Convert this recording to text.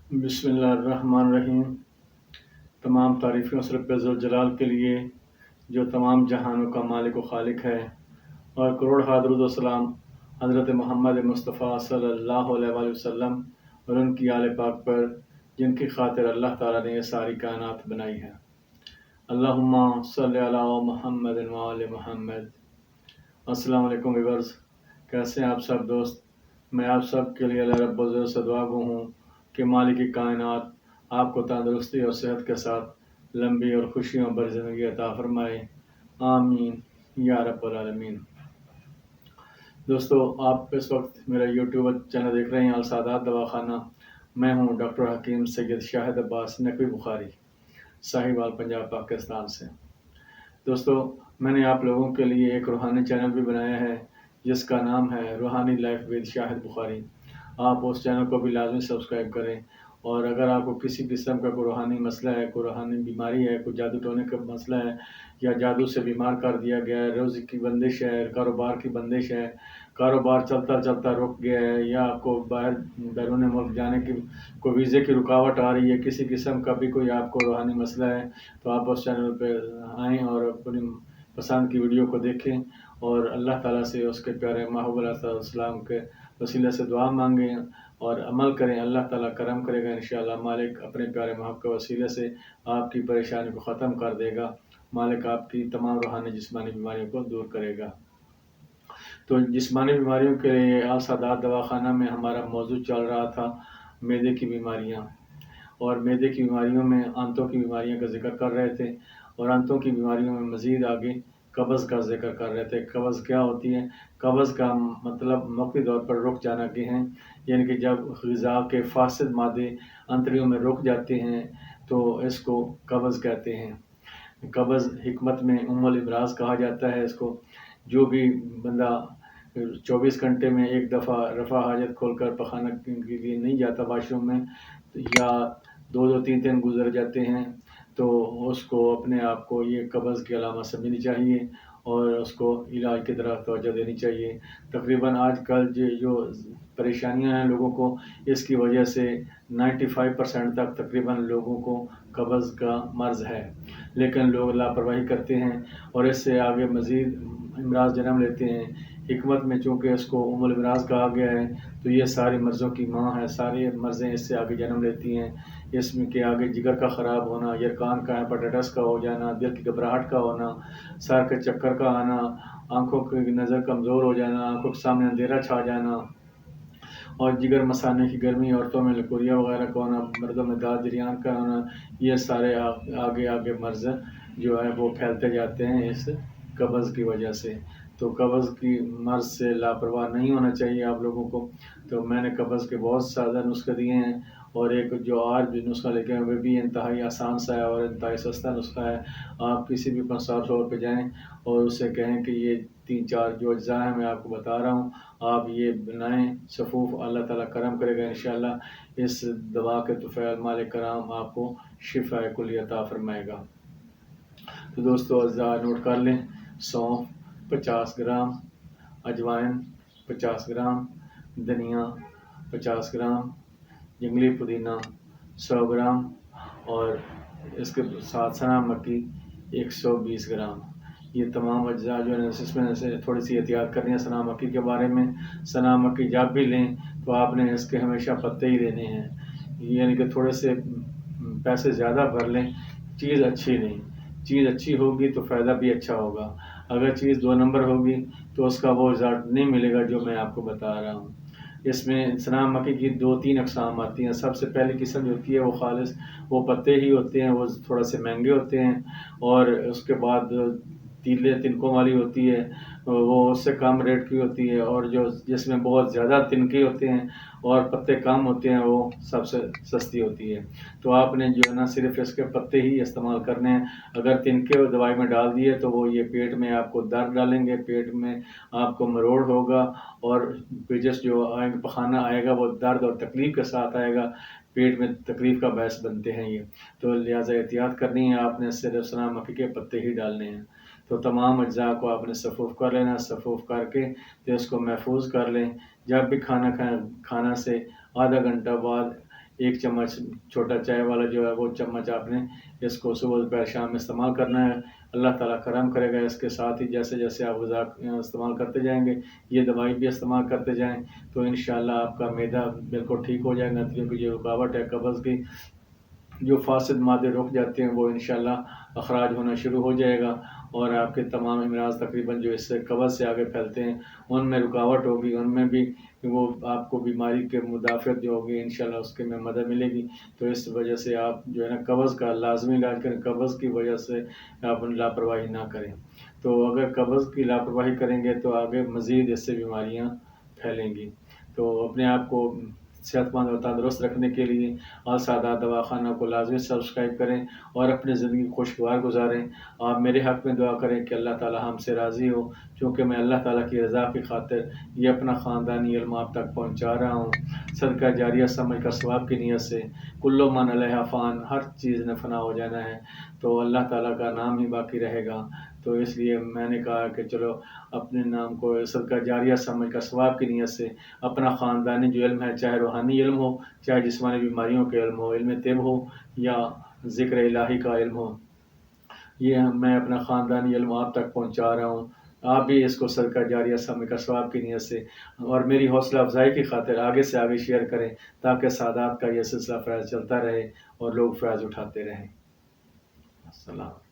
बिस्मिल्लाहिर्रहमानिर्रहीम। तमाम तारीफ़ें उस रब्बे ज़ुल के लिए जो तमाम जहानों का मालिक व खालिक है, और करोड़ दरूद व सलाम हज़रत मोहम्मद मुस्तफ़ा सल्लल्लाहु अलैहि वसल्लम और उनकी आले पाक पर, जिनकी खातिर अल्लाह ताला ने ये सारी कायनात बनाई है। अल्लाहुम्मा सल्लि अला मुहम्मद व आले मुहम्मद। अस्सलाम वालेकुम व्यूअर्स, कैसे हैं आप सब दोस्त। मैं आप सब के लिए अल्लाह रब्बुल इज़्ज़त से दुआ गो हूँ कि मालिक कायनात आपको तंदुरुस्ती और सेहत के साथ लंबी और खुशियों भरी ज़िंदगी अता फरमाए। आमीन या रब्बल आलमीन। दोस्तों, आप इस वक्त मेरा यूट्यूब चैनल देख रहे हैं अल सादात दवाखाना। मैं हूँ डॉक्टर हकीम सैयद शाहिद अब्बास नकवी बुखारी, साहिवाल पंजाब पाकिस्तान से। दोस्तों, मैंने आप लोगों के लिए एक रूहानी चैनल भी बनाया है जिसका नाम है रूहानी लाइफ विद शाहिद बुखारी। आप उस चैनल को भी लाजमी सब्सक्राइब करें। और अगर आपको किसी किस्म का कोई रूहानी मसला है, कोई रूहानी बीमारी है, कोई जादू टोने का मसला है, या जादू से बीमार कर दिया गया है, रोज़ की बंदिश है, कारोबार की बंदिश है, कारोबार चलता चलता रुक गया है, या आपको बाहर बैरून मुल्क जाने की कोई वीज़े की रुकावट आ रही है, किसी किस्म का भी कोई आपको रूहानी मसला है, तो आप उस चैनल पर आएँ और अपनी पसंद की वीडियो को देखें और अल्लाह ताला से उसके प्यारे महबूब अलैहिस्सलाम के वसीले से दुआ मांगें और अमल करें। अल्लाह ताला करम करेगा इंशाअल्लाह। मालिक अपने प्यारे महबूब के वसीले से आपकी परेशानी को ख़त्म कर देगा। मालिक आपकी तमाम रूहानी जिस्मानी बीमारियों को दूर करेगा। तो जिस्मानी बीमारियों के लिए अल सादात दवाखाना में हमारा मौजू चल रहा था मैदे की बीमारियाँ। और मैदे की बीमारियों में आंतों की बीमारियों का जिक्र कर रहे थे, और आंतों की बीमारियों में मज़ीद आगे कब्ज़ का जिक्र कर रहे थे। कब्ज़ क्या होती है? कब्ज़ का मतलब मौक़ी तौर पर रुक जाना के हैं, यानी कि जब ग़िज़ा के फासिद मादे अंतड़ियों में रुक जाते हैं तो इसको कब्ज़ कहते हैं। कब्ज़ हिकमत में उम्मुल इमराज़ कहा जाता है इसको। जो भी बंदा 24 घंटे में एक दफ़ा रफ़ा हाजत खोलकर पखाना के लिए नहीं जाता वाशरूम में, या 2-2 3-3 गुज़र जाते हैं, तो उसको अपने आप को ये कब्ज़ की अलामत समझनी चाहिए और उसको इलाज की तरफ तवज्जो देनी चाहिए। तकरीबन आजकल जो परेशानियां हैं लोगों को, इसकी वजह से 95% तक तकरीबन लोगों को कब्ज़ का मर्ज़ है, लेकिन लोग लापरवाही करते हैं और इससे आगे मज़ीद अमराज़ जन्म लेते हैं। हिकमत में चूँकि इसको उम्मुल अमराज़ कहा गया है, तो ये सारी मर्ज़ों की माँ है, सारी मर्ज़ें इससे आगे जन्म लेती हैं। इसमें के आगे जिगर का ख़राब होना, यरकान का हेपेटाइटिस का हो जाना, दिल की घबराहट का होना, सर के चक्कर का आना, आँखों की नज़र कमज़ोर हो जाना, आँखों के सामने अंधेरा छा जाना, और जिगर मसाने की गर्मी, औरतों में लकुरिया वगैरह का होना, मर्दों में दाद जरियान का होना, ये सारे आगे आगे मर्ज़ जो है वो फैलते जाते हैं इस कब्ज़ की वजह से। तो कब्ज़ की मर्ज़ से लापरवाह नहीं होना चाहिए आप लोगों को। तो मैंने कब्ज़ के बहुत ज़्यादा नुस्खे दिए हैं, और एक जो आज भी नुस्खा लेके आए वो भी इंतहाई आसान सा है और इंतहाई सस्ता नुस्खा है। आप किसी भी कंसल्ट स्टोर पे जाएँ और उससे कहें कि ये 3-4 जो अज्जा हैं मैं आपको बता रहा हूँ, आप ये बनाएँ सफ़ूफ़, अल्लाह ताला करम करेगा इंशाअल्लाह। इस दवा के तुफ़ैल मालिक करम आपको शिफ़ाए कुल्ली अता फ़रमाएगा। तो दोस्तों, अज़्ज़ा नोट कर लें। सौंफ 50 ग्राम, अजवाइन 50 ग्राम, धनिया 50 ग्राम, जंगली पुदीना 100 ग्राम, और इसके साथ सना मक्की 120 ग्राम। ये तमाम अज्जा जो है इसमें से थोड़ी सी एहतियात करनी है सना मक्की के बारे में। सना मक्की जब भी लें तो आपने इसके हमेशा पत्ते ही लेने हैं, यानी कि थोड़े से पैसे ज़्यादा भर लें, चीज़ अच्छी लें। चीज़ अच्छी होगी तो फ़ायदा भी अच्छा होगा। अगर चीज़ 2 नंबर होगी तो उसका वो रिज़ल्ट नहीं मिलेगा जो मैं आपको बता रहा हूँ। इसमें सना मक्की की 2-3 अक़साम आती हैं। सबसे पहली किस्म जो होती है वो ख़ालिस वो पत्ते ही होते हैं, वो थोड़ा से महंगे होते हैं, और उसके बाद तीले तिनकों वाली होती है, वो उससे कम रेट की होती है, और जो जिसमें बहुत ज़्यादा तिनके होते हैं और पत्ते कम होते हैं वो सबसे सस्ती होती है। तो आपने जो है ना सिर्फ इसके पत्ते ही इस्तेमाल करने हैं। अगर तिनके और दवाई में डाल दिए तो वो ये पेट में आपको दर्द डालेंगे, पेट में आपको मरोड़ होगा, और पेचिश जो आएगा पखाना आएगा वो दर्द और तकलीफ़ के साथ आएगा, पेट में तकलीफ़ का बायस बनते हैं ये। तो लिहाजा एहतियात करनी है, आपने सिर्फ सना मक्की के पत्ते ही डालने हैं। तो तमाम अज्जा को आपने सफ़ूफ़ कर लेना। सफ़ूफ़ करके तो इसको महफूज कर लें। जब भी खाना खाना से आधा घंटा बाद 1 چمچ چھوٹا چائے والا جو ہے وہ چمچ آپ نے اس کو صبح دوپہر شام میں استعمال کرنا ہے۔ اللہ تعالیٰ کرم کرے گا۔ اس کے ساتھ ہی جیسے جیسے آپ غذا استعمال کرتے جائیں گے، یہ دوائی بھی استعمال کرتے جائیں تو انشاءاللہ آپ کا معدہ بالکل ٹھیک ہو جائے گا، کیونکہ جو رکاوٹ ہے قبض کی، جو فاسد مادے رک جاتے ہیں وہ انشاءاللہ اخراج ہونا شروع ہو جائے گا، اور آپ کے تمام امراض تقریباً جو اس سے قبض سے آگے پھیلتے ہیں ان میں رکاوٹ ہوگی، ان میں بھی وہ آپ کو بیماری کے مدافعت جو ہوگی انشاءاللہ اس کے میں مدد ملے گی۔ تو اس وجہ سے آپ جو ہے نا قبض کا لازمی علاج کریں، قبض کی وجہ سے آپ لاپرواہی نہ کریں۔ تو اگر قبض کی لاپرواہی کریں گے تو آگے مزید اس سے بیماریاں پھیلیں گی۔ تو اپنے آپ کو صحت مند اور تندرست رکھنے کے لیے السعادات دواخانہ کو لازمی سبسکرائب کریں اور اپنی زندگی خوشگوار گزاریں۔ آپ میرے حق میں دعا کریں کہ اللہ تعالی ہم سے راضی ہو، کیونکہ میں اللہ تعالیٰ کی رضا کی خاطر یہ اپنا خاندانی علم آپ تک پہنچا رہا ہوں، صدقہ جاریہ سمجھ کر ثواب کی نیت سے۔ کل من علیہ فان، ہر چیز نے فنا ہو جانا ہے، تو اللہ تعالیٰ کا نام ہی باقی رہے گا۔ تو اس لیے میں نے کہا کہ چلو اپنے نام کو صدقہ جاریہ سمجھ کر ثواب کی نیت سے اپنا خاندانی جو علم ہے، چاہے روحانی علم ہو، چاہے جسمانی بیماریوں کے علم ہو، علم طب ہو یا ذکر الہی کا علم ہو، یہ میں اپنا خاندانی علم آپ تک پہنچا رہا ہوں۔ آپ بھی اس کو صدقہ جاریہ سمجھ کر ثواب کی نیت سے اور میری حوصلہ افزائی کی خاطر آگے سے آگے شیئر کریں، تاکہ سعادات کا یہ سلسلہ فیض چلتا رہے اور لوگ فیض اٹھاتے رہیں۔ السلام۔